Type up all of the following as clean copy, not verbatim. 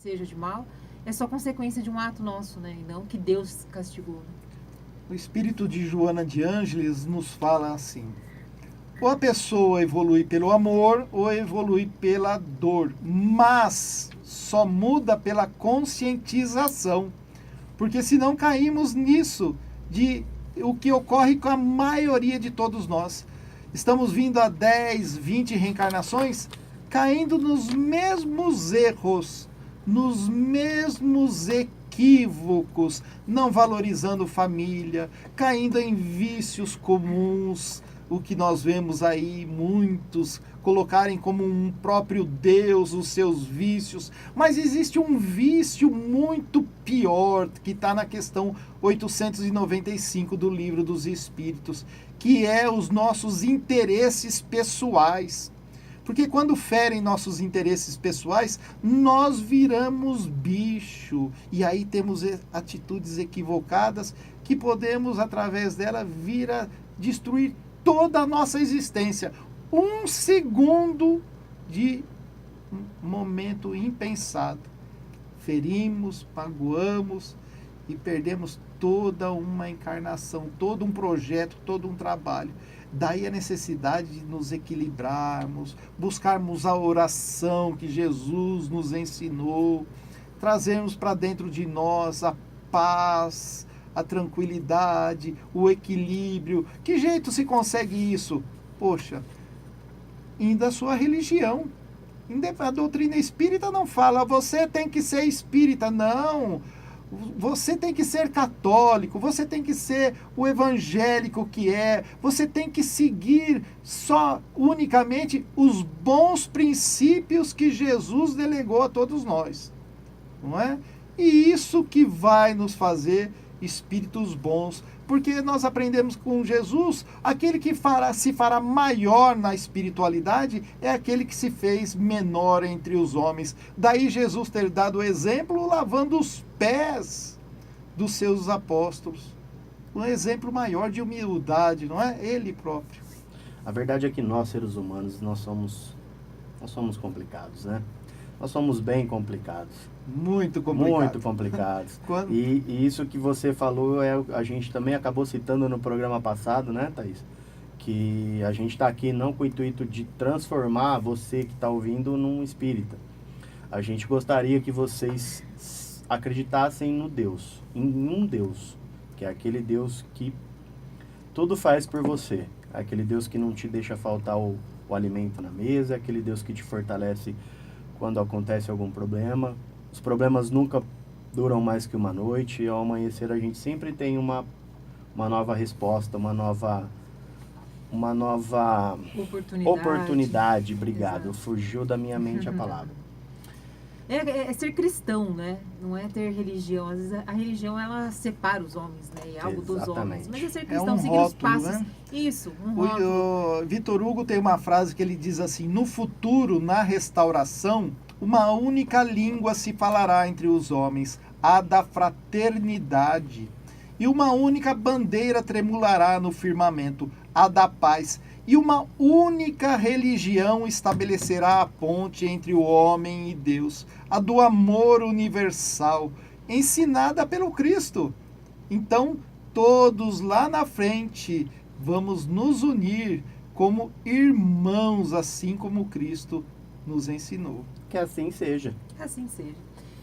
seja de mal, é só consequência de um ato nosso, né? E não que Deus castigou. Né? O espírito de Joana de Ângeles nos fala assim: ou a pessoa evolui pelo amor ou evolui pela dor, mas só muda pela conscientização. Porque senão caímos nisso de o que ocorre com a maioria de todos nós. Estamos vindo a 10, 20 reencarnações caindo nos mesmos erros, nos mesmos equívocos, não valorizando família, caindo em vícios comuns, o que nós vemos aí muitos colocarem como um próprio Deus os seus vícios, mas existe um vício muito pior que está na questão 895 do Livro dos Espíritos, que é os nossos interesses pessoais. Porque quando ferem nossos interesses pessoais, nós viramos bicho. E aí temos atitudes equivocadas que podemos, através dela, vir a destruir toda a nossa existência. Um segundo de momento impensado. Ferimos, magoamos e perdemos toda uma encarnação, todo um projeto, todo um trabalho. Daí a necessidade de nos equilibrarmos, buscarmos a oração que Jesus nos ensinou, trazermos para dentro de nós a paz, a tranquilidade, o equilíbrio. Que jeito se consegue isso? Poxa, indo à sua religião. A doutrina espírita não fala, você tem que ser espírita, não. Você tem que ser católico, você tem que ser o evangélico que é, você tem que seguir só, unicamente, os bons princípios que Jesus delegou a todos nós, não é? E isso que vai nos fazer espíritos bons, porque nós aprendemos com Jesus, aquele que se fará maior na espiritualidade é aquele que se fez menor entre os homens. Daí Jesus ter dado o exemplo lavando os pés dos seus apóstolos. Um exemplo maior de humildade, não é? Ele próprio. A verdade é que nós, seres humanos, nós somos complicados, né? Nós somos bem complicados. Muito complicados. Muito complicados. E isso que você falou, a gente também acabou citando no programa passado, né, Thaís? Que a gente está aqui não com o intuito de transformar você que está ouvindo num espírita. A gente gostaria que vocês acreditassem no Deus, em um Deus, que é aquele Deus que tudo faz por você. Aquele Deus que não te deixa faltar o alimento na mesa, aquele Deus que te fortalece quando acontece algum problema. Os problemas nunca duram mais que uma noite, e ao amanhecer a gente sempre tem uma nova resposta, uma nova oportunidade. Obrigado. Exato. Fugiu da minha mente a palavra. É ser cristão, né? Não é ter religião. Às vezes a religião, ela separa os homens, né? É algo dos homens. Mas é ser cristão, um seguir rótulo, os passos. né? Isso, um rótulo. O Vitor Hugo tem uma frase que ele diz assim: no futuro, na restauração, uma única língua se falará entre os homens, a da fraternidade. E uma única bandeira tremulará no firmamento, a da paz. E uma única religião estabelecerá a ponte entre o homem e Deus, a do amor universal, ensinada pelo Cristo. Então, todos lá na frente vamos nos unir como irmãos, assim como Cristo nos ensinou. Que assim seja. Assim seja.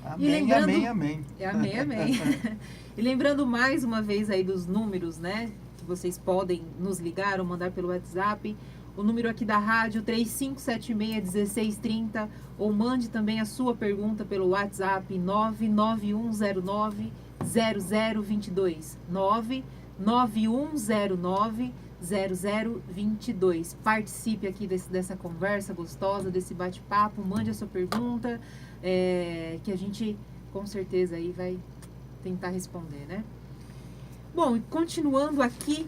Amém, amém, amém. Amém, amém. E lembrando mais uma vez aí dos números, né? Que vocês podem nos ligar ou mandar pelo WhatsApp. O número aqui da rádio, 3576-1630. Ou mande também a sua pergunta pelo WhatsApp, 99109-0022. 99109-0022. Participe aqui dessa conversa gostosa, desse bate-papo. Mande a sua pergunta, que a gente, com certeza, aí vai tentar responder, né? Bom, continuando aqui,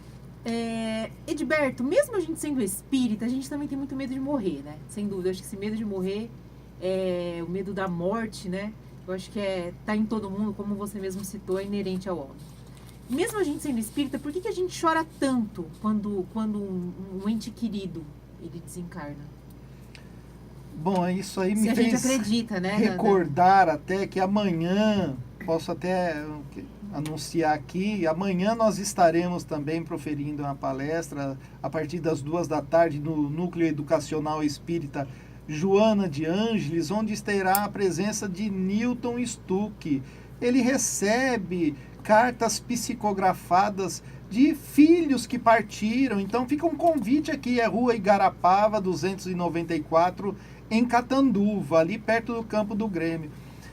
Edberto, mesmo a gente sendo espírita, a gente também tem muito medo de morrer, né? Sem dúvida, acho que esse medo de morrer, o medo da morte, né? Eu acho que tá em todo mundo, como você mesmo citou, é inerente ao homem. Mesmo a gente sendo espírita, por que a gente chora tanto quando um ente querido, ele desencarna? Bom, isso aí Se me a gente fez acredita, né? recordar até que amanhã, posso até anunciar aqui, amanhã nós estaremos também proferindo uma palestra a partir das 14h no Núcleo Educacional Espírita Joana de Ângeles, onde terá a presença de Newton Stuck. Ele recebe cartas psicografadas de filhos que partiram. Então fica um convite aqui, é Rua Igarapava 294, em Catanduva, ali perto do campo do Grêmio.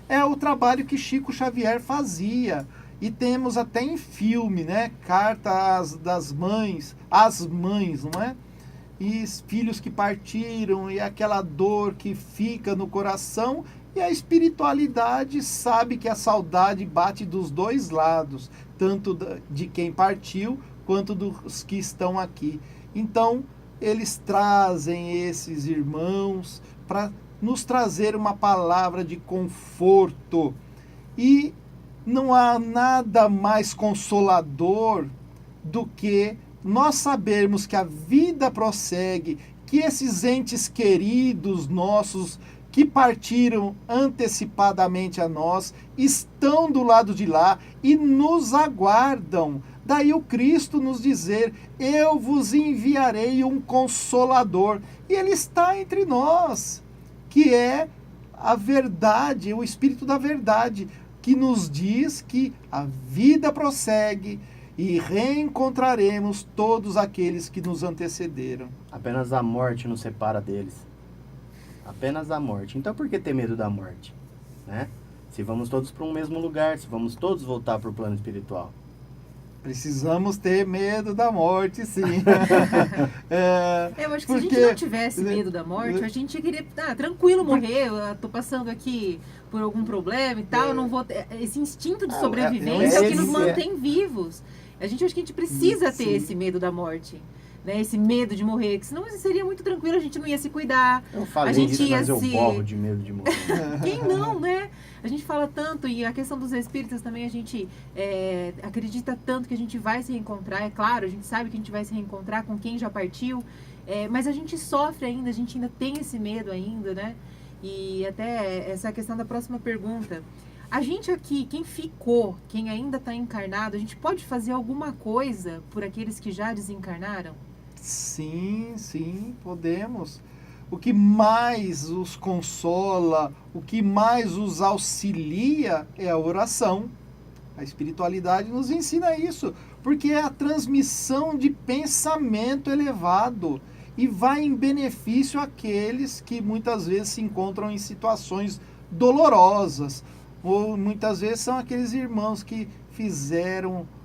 É o trabalho que Chico Xavier fazia. E temos até em filme, né? Cartas das mães, as mães, não é? E filhos que partiram, e aquela dor que fica no coração. E a espiritualidade sabe que a saudade bate dos dois lados, tanto de quem partiu, quanto dos que estão aqui. Então, eles trazem esses irmãos para nos trazer uma palavra de conforto. E não há nada mais consolador do que nós sabermos que a vida prossegue, que esses entes queridos nossos que partiram antecipadamente a nós estão do lado de lá e nos aguardam. Daí o Cristo nos dizer: eu vos enviarei um consolador. E ele está entre nós, que é a verdade, o Espírito da verdade, que nos diz que a vida prossegue e reencontraremos todos aqueles que nos antecederam. Apenas a morte nos separa deles. Apenas a morte. Então por que ter medo da morte? Né? Se vamos todos para um mesmo lugar, se vamos todos voltar para o plano espiritual. Precisamos ter medo da morte, sim. Eu acho que se a gente não tivesse medo da morte, a gente queria, tranquilo morrer, eu tô passando aqui por algum problema e tal, eu não vou ter, esse instinto de sobrevivência é o que nos mantém vivos. Acho que a gente precisa ter esse medo da morte. Né, esse medo de morrer, que senão seria muito tranquilo, a gente não ia se cuidar. Eu falei a gente disso, ia mas eu morro de medo de morrer. Quem não, né? A gente fala tanto, e a questão dos espíritas também, a gente acredita tanto que a gente vai se reencontrar, é claro, a gente sabe que a gente vai se reencontrar com quem já partiu, mas a gente sofre ainda, a gente ainda tem esse medo ainda, né? E até essa questão da próxima pergunta. A gente aqui, quem ficou, quem ainda está encarnado, a gente pode fazer alguma coisa por aqueles que já desencarnaram? Sim, sim, podemos. O que mais os consola, o que mais os auxilia é a oração. A espiritualidade nos ensina isso, porque é a transmissão de pensamento elevado e vai em benefício àqueles que muitas vezes se encontram em situações dolorosas, ou muitas vezes são aqueles irmãos que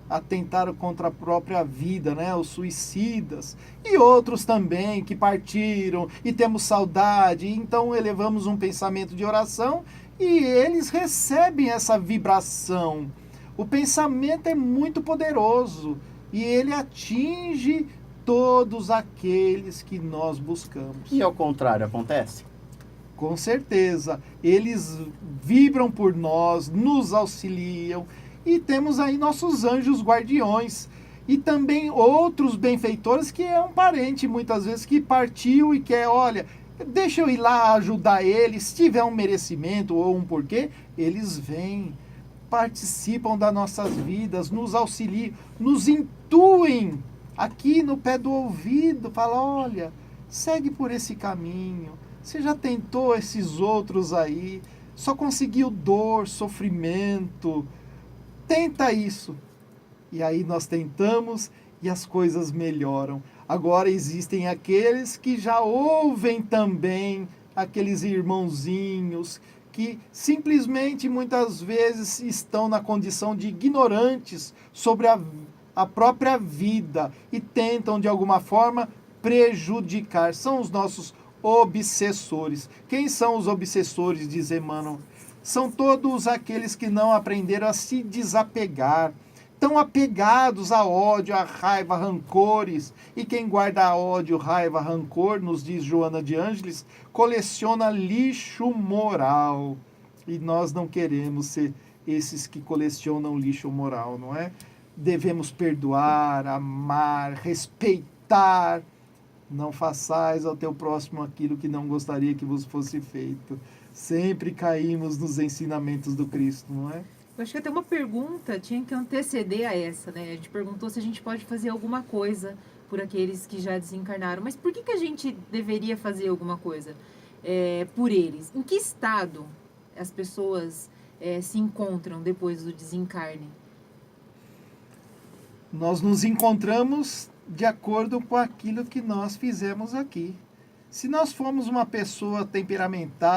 atentaram contra a própria vida, né? Os suicidas, e outros também que partiram e temos saudade, então elevamos um pensamento de oração e eles recebem essa vibração. O pensamento é muito poderoso e ele atinge todos aqueles que nós buscamos. E ao contrário, acontece? Com certeza, eles vibram por nós, nos auxiliam, e temos aí nossos anjos guardiões e também outros benfeitores que é um parente muitas vezes que partiu e quer, olha, deixa eu ir lá ajudar ele, se tiver um merecimento ou um porquê, eles vêm, participam das nossas vidas, nos auxiliam, nos intuem aqui no pé do ouvido, fala, olha, segue por esse caminho. Você já tentou esses outros aí, só conseguiu dor, sofrimento. Tenta isso. E aí nós tentamos e as coisas melhoram. Agora existem aqueles que já ouvem também, aqueles irmãozinhos que simplesmente muitas vezes estão na condição de ignorantes sobre a própria vida e tentam de alguma forma prejudicar. São os nossos obsessores. Quem são os obsessores, diz Emmanuel? São todos aqueles que não aprenderam a se desapegar, tão apegados a ódio, a raiva, a rancores. E quem guarda ódio, raiva, rancor, nos diz Joana de Ângeles, coleciona lixo moral. E nós não queremos ser esses que colecionam lixo moral, não é? Devemos perdoar, amar, respeitar, Não façais ao teu próximo aquilo que não gostaria que vos fosse feito. Sempre caímos nos ensinamentos do Cristo, não é? Eu acho que até uma pergunta tinha que anteceder a essa, né? A gente perguntou se a gente pode fazer alguma coisa por aqueles que já desencarnaram. Mas por que a gente deveria fazer alguma coisa por eles? Em que estado as pessoas se encontram depois do desencarne? Nós nos encontramos de acordo com aquilo que nós fizemos aqui. Se nós formos uma pessoa temperamental,